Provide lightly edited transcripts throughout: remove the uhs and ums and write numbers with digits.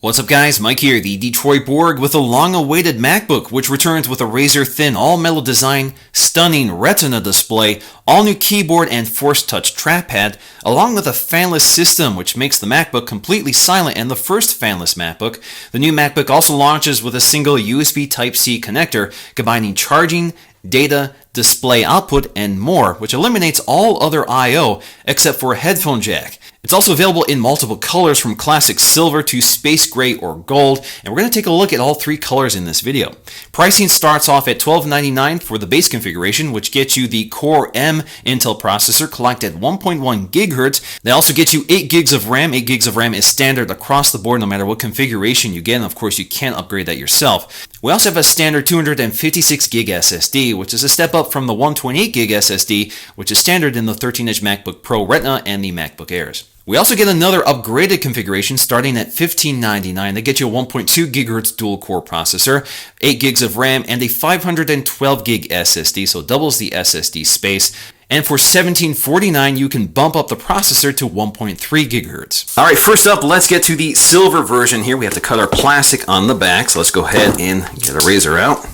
What's up guys, Mike here, the Detroit Borg with a long-awaited MacBook which returns with a razor-thin all-metal design, stunning Retina display, all-new keyboard and Force Touch trackpad, along with a fanless system which makes the MacBook completely silent and the first fanless MacBook. The new MacBook also launches with a single USB Type-C connector combining charging, data, display output, and more, which eliminates all other I/O except for a headphone jack. It's also available in multiple colors from classic silver to space gray or gold, and we're going to take a look at all three colors in this video. Pricing starts off at $1299 for the base configuration, which gets you the Core M Intel processor clocked at 1.1 GHz. They also get you 8 gigs of RAM. 8 gigs of RAM is standard across the board no matter what configuration you get, and of course you can upgrade that yourself. We also have a standard 256 gig SSD, which is a step up from the 128 gig SSD, which is standard in the 13-inch MacBook Pro Retina and the MacBook Airs. We also get another upgraded configuration starting at $1599 that gets you a 1.2 GHz dual-core processor, 8 gigs of RAM, and a 512 gig SSD, so doubles the SSD space. And for $1749, you can bump up the processor to 1.3 GHz. All right, first up, let's get to the silver version here. We have to cut our plastic on the back, so let's go ahead and get a razor out.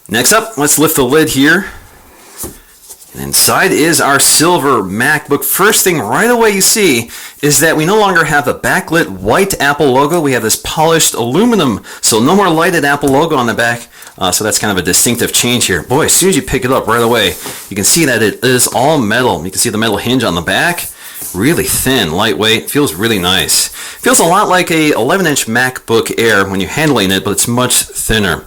Next up, let's lift the lid here. And inside is our silver MacBook. First thing right away you see is that we no longer have the backlit white Apple logo. We have this polished aluminum, so no more lighted Apple logo on the back. So that's kind of a distinctive change here. Boy, as soon as you pick it up right away, you can see that it is all metal. You can see the metal hinge on the back. Really thin, lightweight, feels really nice. Feels a lot like a 11-inch MacBook Air when you're handling it, but it's much thinner.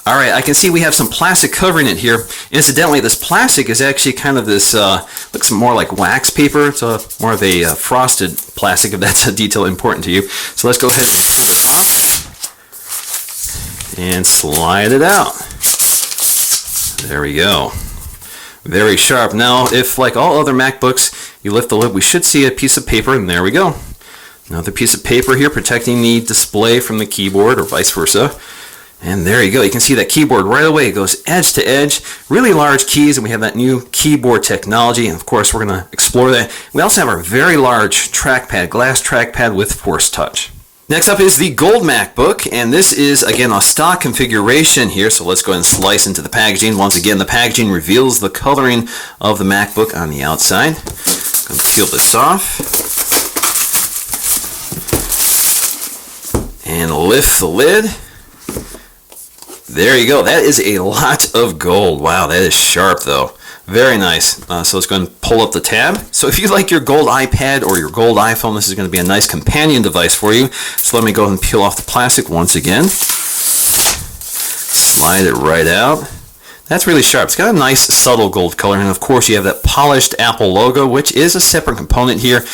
All right, I can see we have some plastic covering it here. Incidentally, this plastic is actually kind of this, looks more like wax paper. It's more of a frosted plastic, if that's a detail important to you. So let's go ahead and pull this off and slide it out. There we go. Very sharp. Now, if like all other MacBooks, you lift the lid, we should see a piece of paper, and there we go. Another piece of paper here protecting the display from the keyboard or vice versa. And there you go. You can see that keyboard right away. It goes edge to edge. Really large keys, and we have that new keyboard technology. And of course, we're going to explore that. We also have our very large trackpad, glass trackpad with Force Touch. Next up is the gold MacBook, and this is, again, a stock configuration here. So let's go ahead and slice into the packaging. Once again, the packaging reveals the coloring of the MacBook on the outside. I'm going to peel this off. And lift the lid. There you go. That is a lot of gold. Wow, that is sharp though. Very nice. So let's go ahead and pull up the tab. So if you like your gold iPad or your gold iPhone, this is going to be a nice companion device for you. So let me go ahead and peel off the plastic once again. Slide it right out. That's really sharp. It's got a nice subtle gold color, and of course you have that polished Apple logo, which is a separate component here.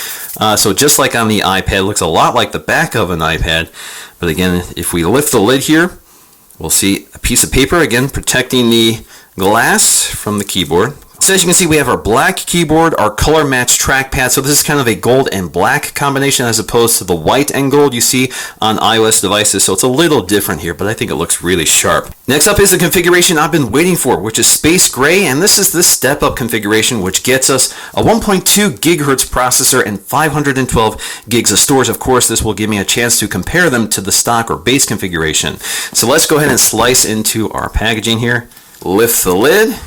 So just like on the iPad, it looks a lot like the back of an iPad. But again, if we lift the lid here, we'll see a piece of paper, again, protecting the glass from the keyboard. So as you can see, we have our black keyboard, our color matched trackpad. So this is kind of a gold and black combination as opposed to the white and gold you see on iOS devices. So it's a little different here, but I think it looks really sharp. Next up is the configuration I've been waiting for, which is space gray. And this is the step-up configuration, which gets us a 1.2 gigahertz processor and 512 gigs of storage. Of course, this will give me a chance to compare them to the stock or base configuration. So let's go ahead and slice into our packaging here. Lift the lid.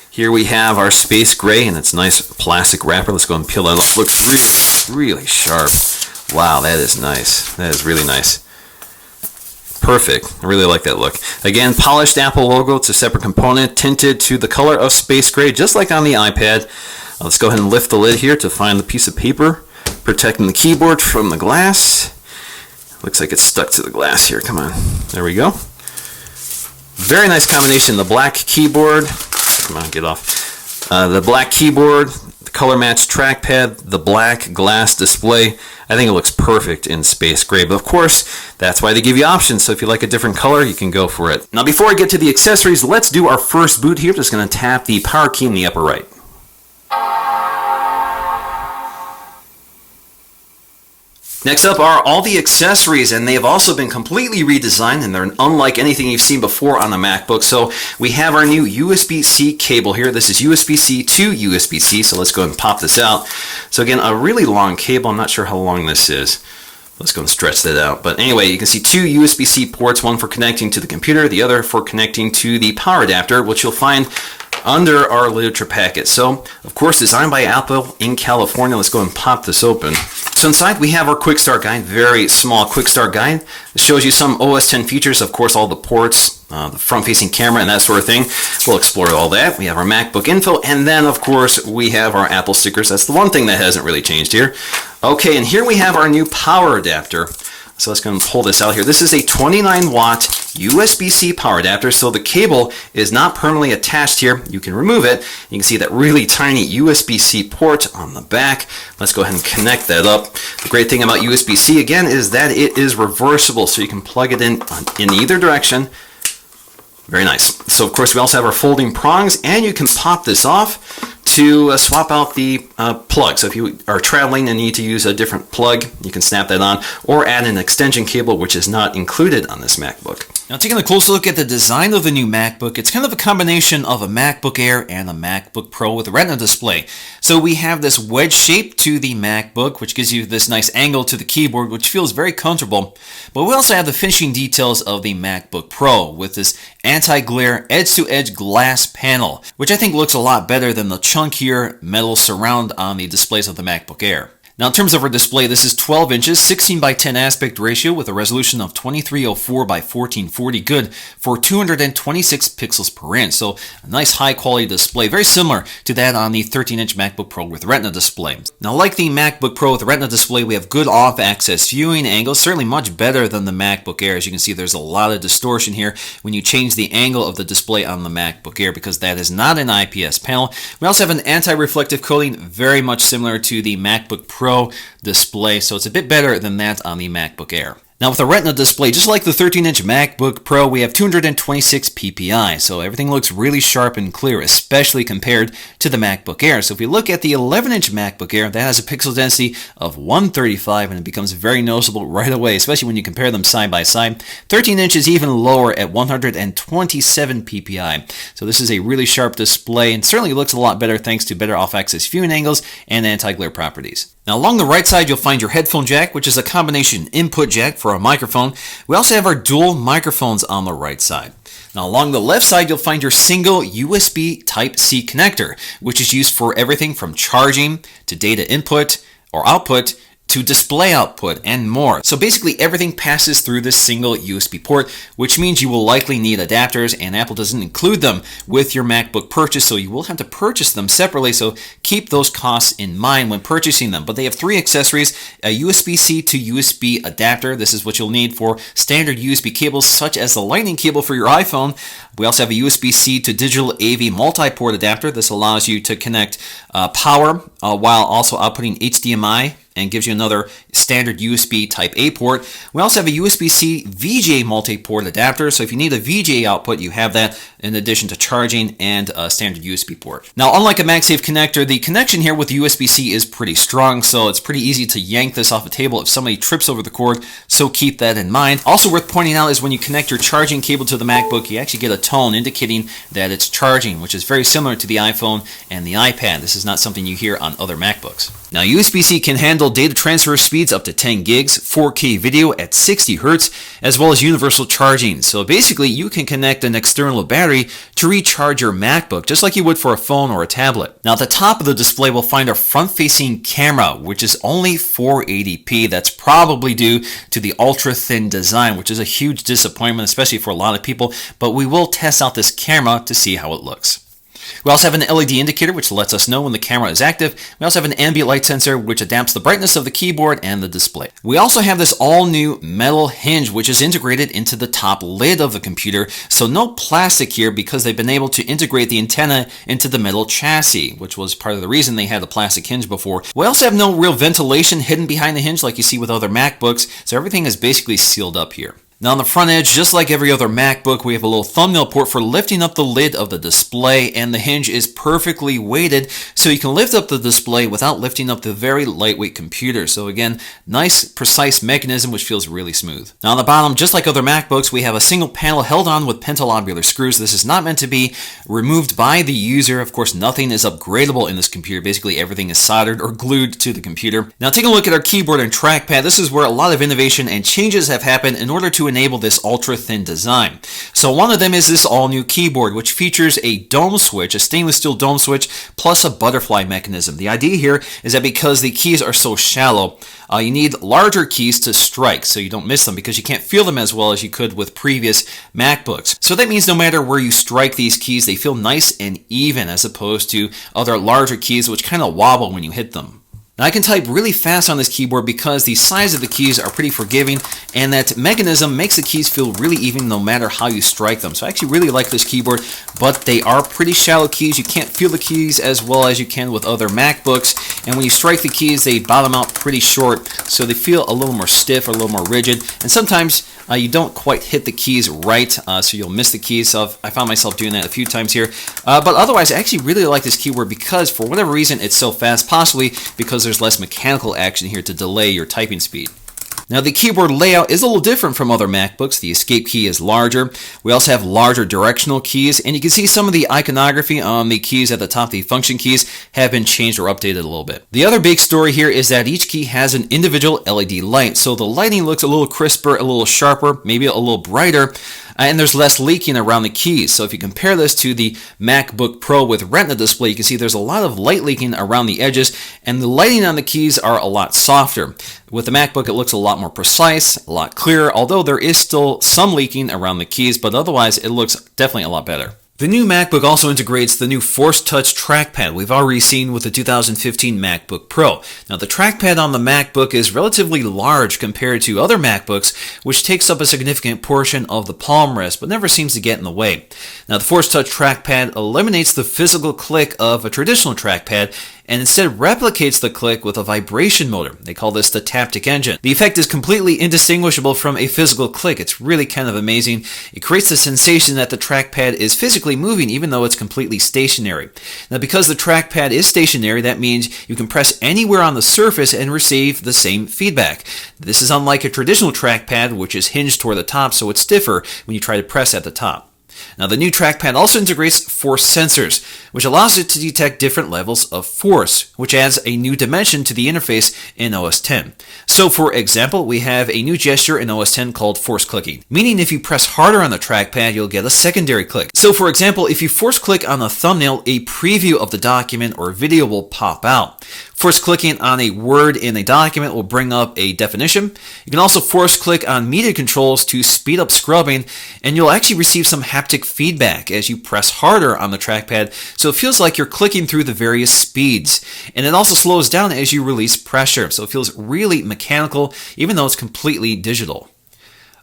Here we have our space gray and its nice plastic wrapper. Let's go and peel that off. Looks really sharp. Wow, that is nice. That is really nice. Perfect. I really like that look. Again, polished Apple logo. It's a separate component, tinted to the color of space gray, just like on the iPad. Let's go ahead and lift the lid here to find the piece of paper protecting the keyboard from the glass. Looks like it's stuck to the glass here. Come on. There we go. Very nice combination. The black keyboard. Come on, get off. The black keyboard, the color matched trackpad, the black glass display. I think it looks perfect in space gray. But of course, that's why they give you options. So if you like a different color, you can go for it. Now, before I get to the accessories, let's do our first boot here. Just going to tap the power key in the upper right. Next up are all the accessories, and they have also been completely redesigned, and they're unlike anything you've seen before on the MacBook. So we have our new USB-C cable here. This is USB-C to USB-C, so let's go ahead and pop this out. So again, a really long cable. I'm not sure how long this is. Let's go and stretch that out. But anyway, you can see two USB-C ports, one for connecting to the computer, the other for connecting to the power adapter, which you'll find under our literature packet. So, of course, designed by Apple in California. Let's go and pop this open. So inside we have our quick start guide, very small quick start guide. It shows you some OS X features, of course, all the ports, the front-facing camera and that sort of thing. We'll explore all that. We have our MacBook info, and then, of course, we have our Apple stickers. That's the one thing that hasn't really changed here. Okay, and here we have our new power adapter. So let's go and pull this out here. This is a 29-watt USB-C power adapter, so the cable is not permanently attached here. You can remove it. You can see that really tiny USB-C port on the back. Let's go ahead and connect that up. The great thing about USB-C, again, is that it is reversible, so you can plug it in either direction. Very nice. So, of course, we also have our folding prongs, and you can pop this off to swap out the plug. So if you are traveling and need to use a different plug, you can snap that on, or add an extension cable, which is not included on this MacBook. Now, taking a closer look at the design of the new MacBook, it's kind of a combination of a MacBook Air and a MacBook Pro with a Retina display. So we have this wedge shape to the MacBook, which gives you this nice angle to the keyboard, which feels very comfortable. But we also have the finishing details of the MacBook Pro with this anti-glare edge-to-edge glass panel, which I think looks a lot better than the chunkier metal surround on the displays of the MacBook Air. Now, in terms of our display, this is 12 inches, 16 by 10 aspect ratio with a resolution of 2304 by 1440, good for 226 pixels per inch. So a nice high quality display, very similar to that on the 13-inch MacBook Pro with Retina display. Now, like the MacBook Pro with Retina display, we have good off-axis viewing angles, certainly much better than the MacBook Air. As you can see, there's a lot of distortion here when you change the angle of the display on the MacBook Air because that is not an IPS panel. We also have an anti-reflective coating, very much similar to the MacBook Pro display, so it's a bit better than that on the MacBook Air. Now, with a Retina display, just like the 13-inch MacBook Pro, we have 226 ppi, so everything looks really sharp and clear, especially compared to the MacBook Air. So if we look at the 11-inch MacBook Air, that has a pixel density of 135, and it becomes very noticeable right away, especially when you compare them side by side. 13-inch is even lower at 127 ppi. So this is a really sharp display, and certainly looks a lot better thanks to better off-axis viewing angles and anti-glare properties. Now, along the right side, you'll find your headphone jack, which is a combination input jack for a microphone. We also have our dual microphones on the right side. Now, along the left side, you'll find your single USB Type-C connector, which is used for everything from charging to data input or output to display output and more. So basically everything passes through this single USB port, which means you will likely need adapters, and Apple doesn't include them with your MacBook purchase, so you will have to purchase them separately, so keep those costs in mind when purchasing them. But they have three accessories: a USB-C to USB adapter. This is what you'll need for standard USB cables such as the lightning cable for your iPhone. We also have a USB-C to digital AV multi-port adapter. This allows you to connect power while also outputting HDMI, and gives you another standard USB Type-A port. We also have a USB-C VGA multi-port adapter, so if you need a VGA output, you have that in addition to charging and a standard USB port. Now, unlike a MagSafe connector, the connection here with USB-C is pretty strong, so it's pretty easy to yank this off a table if somebody trips over the cord, so keep that in mind. Also worth pointing out is when you connect your charging cable to the MacBook, you actually get a tone indicating that it's charging, which is very similar to the iPhone and the iPad. This is not something you hear on other MacBooks. Now, USB-C can handle data transfer speeds up to 10 gigs, 4K video at 60 Hz, as well as universal charging. So basically, you can connect an external battery to recharge your MacBook, just like you would for a phone or a tablet. Now, at the top of the display, we'll find our front-facing camera, which is only 480p. That's probably due to the ultra-thin design, which is a huge disappointment, especially for a lot of people, but we will test out this camera to see how it looks. We also have an LED indicator, which lets us know when the camera is active. We also have an ambient light sensor, which adapts the brightness of the keyboard and the display. We also have this all-new metal hinge, which is integrated into the top lid of the computer. So no plastic here because they've been able to integrate the antenna into the metal chassis, which was part of the reason they had a plastic hinge before. We also have no real ventilation hidden behind the hinge like you see with other MacBooks, so everything is basically sealed up here. Now on the front edge, just like every other MacBook, we have a little thumbnail port for lifting up the lid of the display, and the hinge is perfectly weighted so you can lift up the display without lifting up the very lightweight computer. So again, nice precise mechanism which feels really smooth. Now on the bottom, just like other MacBooks, we have a single panel held on with pentalobular screws. This is not meant to be removed by the user. Of course, nothing is upgradable in this computer. Basically everything is soldered or glued to the computer. Now take a look at our keyboard and trackpad. This is where a lot of innovation and changes have happened in order to enable this ultra-thin design. So one of them is this all-new keyboard, which features a dome switch, a stainless steel dome switch, plus a butterfly mechanism. The idea here is that because the keys are so shallow, you need larger keys to strike so you don't miss them, because you can't feel them as well as you could with previous MacBooks. So that means no matter where you strike these keys, they feel nice and even, as opposed to other larger keys which kind of wobble when you hit them. Now I can type really fast on this keyboard because the size of the keys are pretty forgiving, and that mechanism makes the keys feel really even no matter how you strike them. So I actually really like this keyboard, but they are pretty shallow keys. You can't feel the keys as well as you can with other MacBooks, and when you strike the keys, they bottom out pretty short, so they feel a little more stiff or a little more rigid, and sometimes you don't quite hit the keys right, so you'll miss the keys. So I found myself doing that a few times here. But otherwise, I actually really like this keyboard because for whatever reason, it's so fast, possibly because there's less mechanical action here to delay your typing speed. Now the keyboard layout is a little different from other MacBooks. The escape key is larger. We also have larger directional keys, and you can see some of the iconography on the keys at the top, the function keys, have been changed or updated a little bit. The other big story here is that each key has an individual LED light, so the lighting looks a little crisper, a little sharper, maybe a little brighter, and there's less leaking around the keys. So if you compare this to the MacBook Pro with Retina display, you can see there's a lot of light leaking around the edges, and the lighting on the keys are a lot softer. With the MacBook, it looks a lot more precise, a lot clearer, although there is still some leaking around the keys, but otherwise it looks definitely a lot better. The new MacBook also integrates the new Force Touch trackpad we've already seen with the 2015 MacBook Pro. Now the trackpad on the MacBook is relatively large compared to other MacBooks, which takes up a significant portion of the palm rest but never seems to get in the way. Now the Force Touch trackpad eliminates the physical click of a traditional trackpad and instead replicates the click with a vibration motor. They call this the Taptic Engine. The effect is completely indistinguishable from a physical click. It's really kind of amazing. It creates the sensation that the trackpad is physically moving even though it's completely stationary. Now because the trackpad is stationary, that means you can press anywhere on the surface and receive the same feedback. This is unlike a traditional trackpad, which is hinged toward the top, so it's stiffer when you try to press at the top. Now the new trackpad also integrates force sensors, which allows it to detect different levels of force, which adds a new dimension to the interface in OS X. So for example, we have a new gesture in OS X called force clicking, meaning if you press harder on the trackpad, you'll get a secondary click. So for example, if you force click on a thumbnail, a preview of the document or video will pop out. Force clicking on a word in a document will bring up a definition. You can also force click on media controls to speed up scrubbing, and you'll actually receive some haptic feedback as you press harder on the trackpad, so it feels like you're clicking through the various speeds. And it also slows down as you release pressure, so it feels really mechanical even though it's completely digital.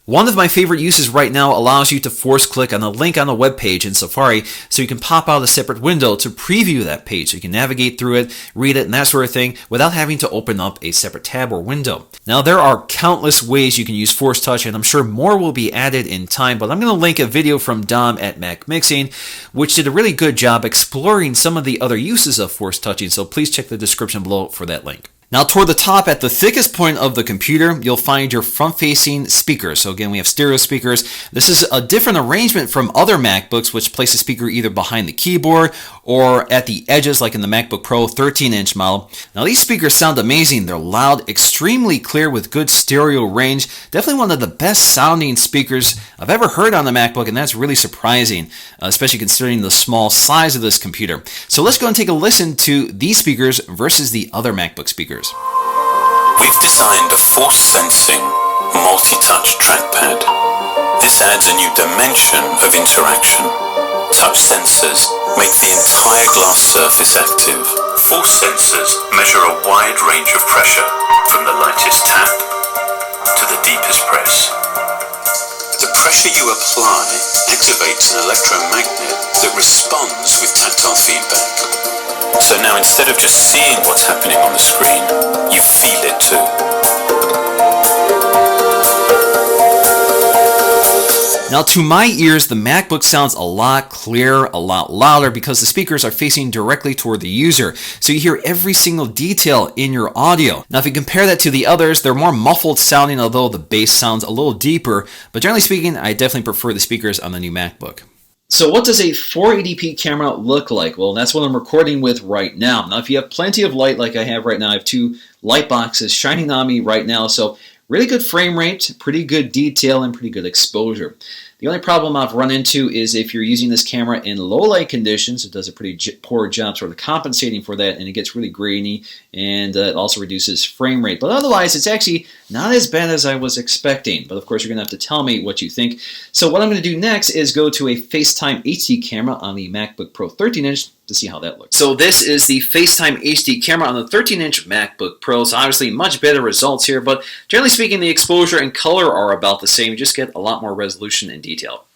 One of my favorite uses right now allows you to force click on a link on a web page in Safari so you can pop out a separate window to preview that page so you can navigate through it, read it, and that sort of thing without having to open up a separate tab or window. Now there are countless ways you can use Force Touch, and I'm sure more will be added in time, but I'm going to link a video from Dom at Mac Mixing, which did a really good job exploring some of the other uses of Force Touching, so please check the description below for that link. Now toward the top at the thickest point of the computer, you'll find your front-facing speakers. So again, we have stereo speakers. This is a different arrangement from other MacBooks, which place a speaker either behind the keyboard or at the edges like in the MacBook Pro 13-inch model. Now these speakers sound amazing. They're loud, extremely clear with good stereo range. Definitely one of the best sounding speakers I've ever heard on the MacBook, and that's really surprising, especially considering the small size of this computer. So let's go and take a listen to these speakers versus the other MacBook speakers. We've designed a force-sensing, multi-touch trackpad. This adds a new dimension of interaction. Touch sensors make the entire glass surface active. Force sensors measure a wide range of pressure, from the lightest tap to the deepest press. The pressure you apply activates an electromagnet that responds with tactile feedback. So now instead of just seeing what's happening on the screen, you feel it too. Now to my ears, the MacBook sounds a lot clearer, a lot louder because the speakers are facing directly toward the user. So you hear every single detail in your audio. Now if you compare that to the others, they're more muffled sounding, although the bass sounds a little deeper. But generally speaking, I definitely prefer the speakers on the new MacBook. So what does a 480p camera look like? Well, that's what I'm recording with right now. Now, if you have plenty of light like I have right now, I have two light boxes shining on me right now, so really good frame rate, pretty good detail, and pretty good exposure. The only problem I've run into is if you're using this camera in low light conditions, it does a pretty poor job sort of compensating for that, and it gets really grainy, and it also reduces frame rate. But otherwise, it's actually not as bad as I was expecting. But of course, you're going to have to tell me what you think. So what I'm going to do next is go to a FaceTime HD camera on the MacBook Pro 13-inch to see how that looks. So this is the FaceTime HD camera on the 13-inch MacBook Pro. So obviously much better results here, but generally speaking, the exposure and color are about the same. You just get a lot more resolution and detail.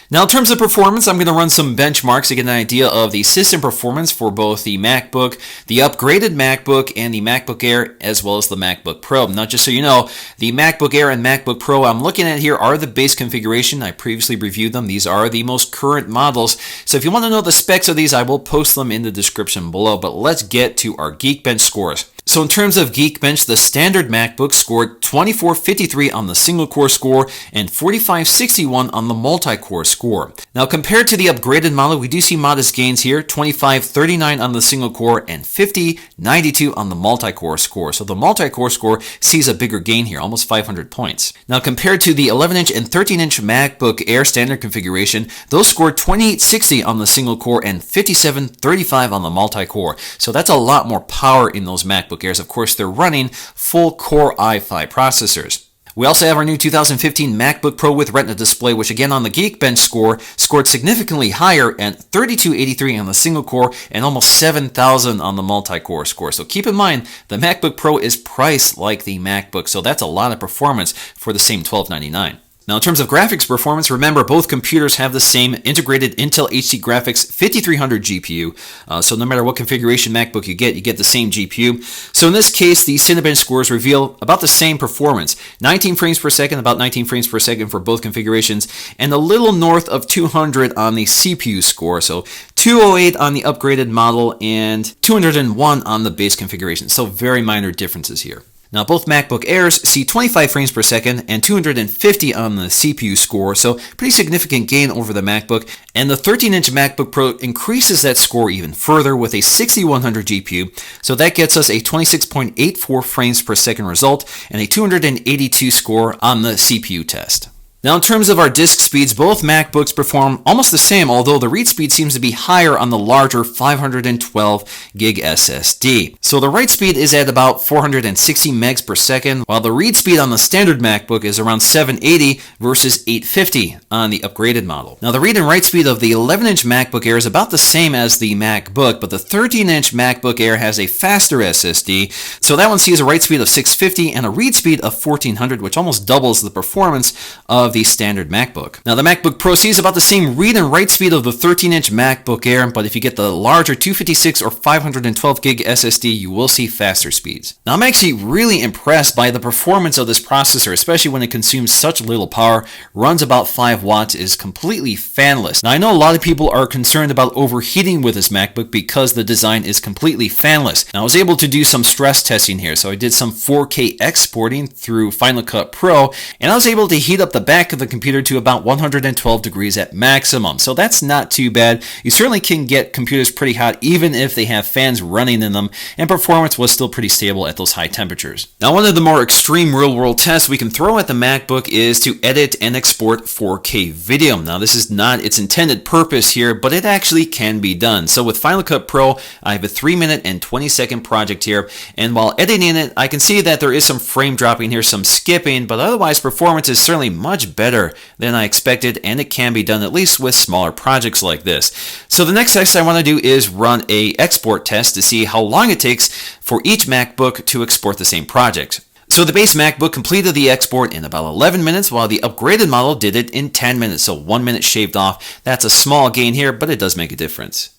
Now in terms of performance, I'm going to run some benchmarks to get an idea of the system performance for both the MacBook, the upgraded MacBook, and the MacBook Air, as well as the MacBook Pro. Now just so you know, the MacBook Air and MacBook Pro I'm looking at here are the base configuration. I previously reviewed them. These are the most current models. So if you want to know the specs of these, I will post them in the description below. But let's get to our Geekbench scores. So in terms of Geekbench, the standard MacBook scored 2453 on the single-core score and 4561 on the multi-core score. Now compared to the upgraded model, we do see modest gains here, 2539 on the single-core and 5092 on the multi-core score. So the multi-core score sees a bigger gain here, almost 500 points. Now compared to the 11-inch and 13-inch MacBook Air standard configuration, those scored 2860 on the single-core and 5735 on the multi-core. So that's a lot more power in those MacBook Airs. Of course, they're running full Core i5 processors. We also have our new 2015 MacBook Pro with Retina display, which again on the Geekbench score scored significantly higher at 3283 on the single core and almost 7000 on the multi-core score. So keep in mind, the MacBook Pro is priced like the MacBook, so that's a lot of performance for the same $1299. Now in terms of graphics performance, remember both computers have the same integrated Intel HD Graphics 5300 GPU, so no matter what configuration MacBook you get the same GPU. So in this case, the Cinebench scores reveal about the same performance, 19 frames per second, about 19 frames per second for both configurations, and a little north of 200 on the CPU score, so 208 on the upgraded model and 201 on the base configuration, so very minor differences here. Now both MacBook Airs see 25 frames per second and 250 on the CPU score, so pretty significant gain over the MacBook, and the 13-inch MacBook Pro increases that score even further with a 6100 GPU, so that gets us a 26.84 frames per second result and a 282 score on the CPU test. Now in terms of our disk speeds, both MacBooks perform almost the same, although the read speed seems to be higher on the larger 512 gig SSD. So the write speed is at about 460 megs per second, while the read speed on the standard MacBook is around 780 versus 850 on the upgraded model. Now the read and write speed of the 11-inch MacBook Air is about the same as the MacBook, but the 13-inch MacBook Air has a faster SSD, so that one sees a write speed of 650 and a read speed of 1400, which almost doubles the performance of the standard MacBook. Now the MacBook Pro sees about the same read and write speed of the 13-inch MacBook Air, but if you get the larger 256 or 512 gig SSD, you will see faster speeds. Now I'm actually really impressed by the performance of this processor, especially when it consumes such little power, runs about 5 watts, is completely fanless. Now I know a lot of people are concerned about overheating with this MacBook because the design is completely fanless. Now I was able to do some stress testing here, so I did some 4K exporting through Final Cut Pro, and I was able to heat up the back of the computer to about 112 degrees at maximum. So that's not too bad. You certainly can get computers pretty hot even if they have fans running in them, and performance was still pretty stable at those high temperatures. Now one of the more extreme real-world tests we can throw at the MacBook is to edit and export 4K video. Now this is not its intended purpose here, but it actually can be done. So with Final Cut Pro, I have a 3-minute and 20-second project here, and while editing it, I can see that there is some frame dropping here, some skipping, but otherwise performance is certainly much better than I expected, and it can be done at least with smaller projects like this. So the next test I want to do is run a export test to see how long it takes for each MacBook to export the same project. So the base MacBook completed the export in about 11 minutes, while the upgraded model did it in 10 minutes, so 1 minute shaved off. That's a small gain here, but it does make a difference.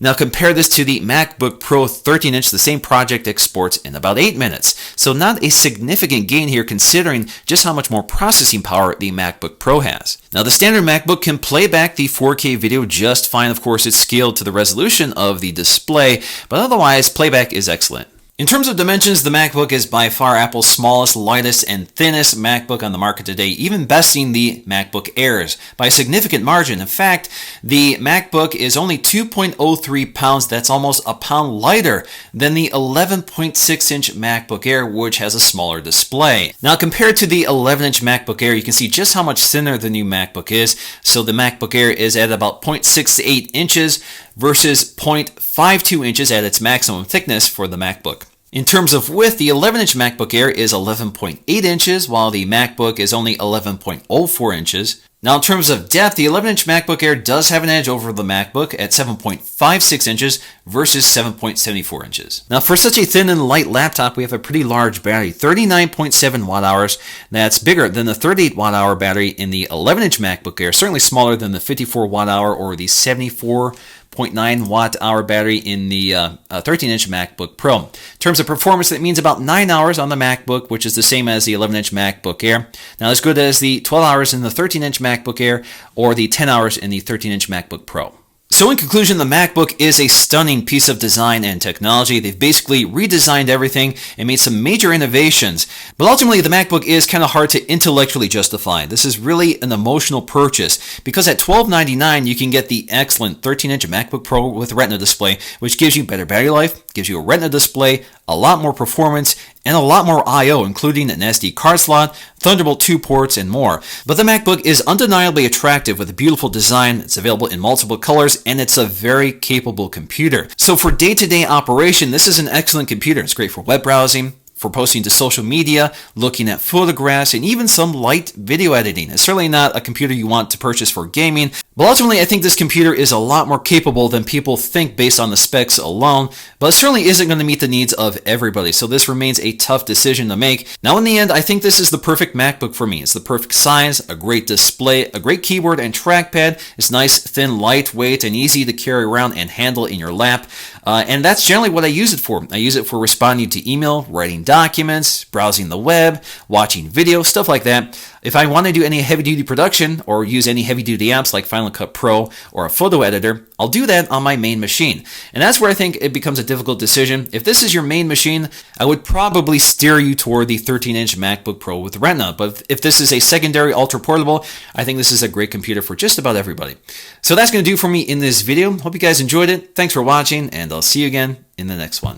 Now compare this to the MacBook Pro 13-inch. The same project exports in about 8 minutes. So not a significant gain here considering just how much more processing power the MacBook Pro has. Now the standard MacBook can play back the 4K video just fine. Of course, it's scaled to the resolution of the display, but otherwise playback is excellent. In terms of dimensions, the MacBook is by far Apple's smallest, lightest, and thinnest MacBook on the market today, even besting the MacBook Airs by a significant margin. In fact, the MacBook is only 2.03 pounds. That's almost a pound lighter than the 11.6-inch MacBook Air, which has a smaller display. Now, compared to the 11-inch MacBook Air, you can see just how much thinner the new MacBook is. So the MacBook Air is at about 0.68 inches versus 0.52 inches at its maximum thickness for the MacBook. In terms of width, the 11-inch MacBook Air is 11.8 inches, while the MacBook is only 11.04 inches. Now, in terms of depth, the 11-inch MacBook Air does have an edge over the MacBook at 7.56 inches versus 7.74 inches. Now, for such a thin and light laptop, we have a pretty large battery, 39.7 watt-hours. That's bigger than the 38 watt-hour battery in the 11-inch MacBook Air, certainly smaller than the 54 watt-hour or the 74.9 watt-hour battery in the 13-inch MacBook Pro. In terms of performance, that means about 9 hours on the MacBook, which is the same as the 11-inch MacBook Air. Now, as good as the 12 hours in the 13-inch MacBook Air or the 10 hours in the 13-inch MacBook Pro. So in conclusion, the MacBook is a stunning piece of design and technology. They've basically redesigned everything and made some major innovations. But ultimately, the MacBook is kind of hard to intellectually justify. This is really an emotional purchase because at $1299, you can get the excellent 13-inch MacBook Pro with Retina display, which gives you better battery life, gives you a Retina display, a lot more performance, and a lot more I/O, including an SD card slot, Thunderbolt 2 ports, and more. But the MacBook is undeniably attractive with a beautiful design. It's available in multiple colors, and it's a very capable computer. So for day-to-day operation, this is an excellent computer. It's great for web browsing, for posting to social media, looking at photographs, and even some light video editing. It's certainly not a computer you want to purchase for gaming, but ultimately I think this computer is a lot more capable than people think based on the specs alone, but it certainly isn't going to meet the needs of everybody, so this remains a tough decision to make. Now in the end, I think this is the perfect MacBook for me. It's the perfect size, a great display, a great keyboard and trackpad. It's nice, thin, lightweight, and easy to carry around and handle in your lap. And that's generally what I use it for. I use it for responding to email, writing documents, browsing the web, watching video, stuff like that. If I want to do any heavy-duty production or use any heavy-duty apps like Final Cut Pro or a photo editor, I'll do that on my main machine. And that's where I think it becomes a difficult decision. If this is your main machine, I would probably steer you toward the 13-inch MacBook Pro with Retina. But if this is a secondary ultra-portable, I think this is a great computer for just about everybody. So that's going to do for me in this video. Hope you guys enjoyed it. Thanks for watching, and I'll see you again in the next one.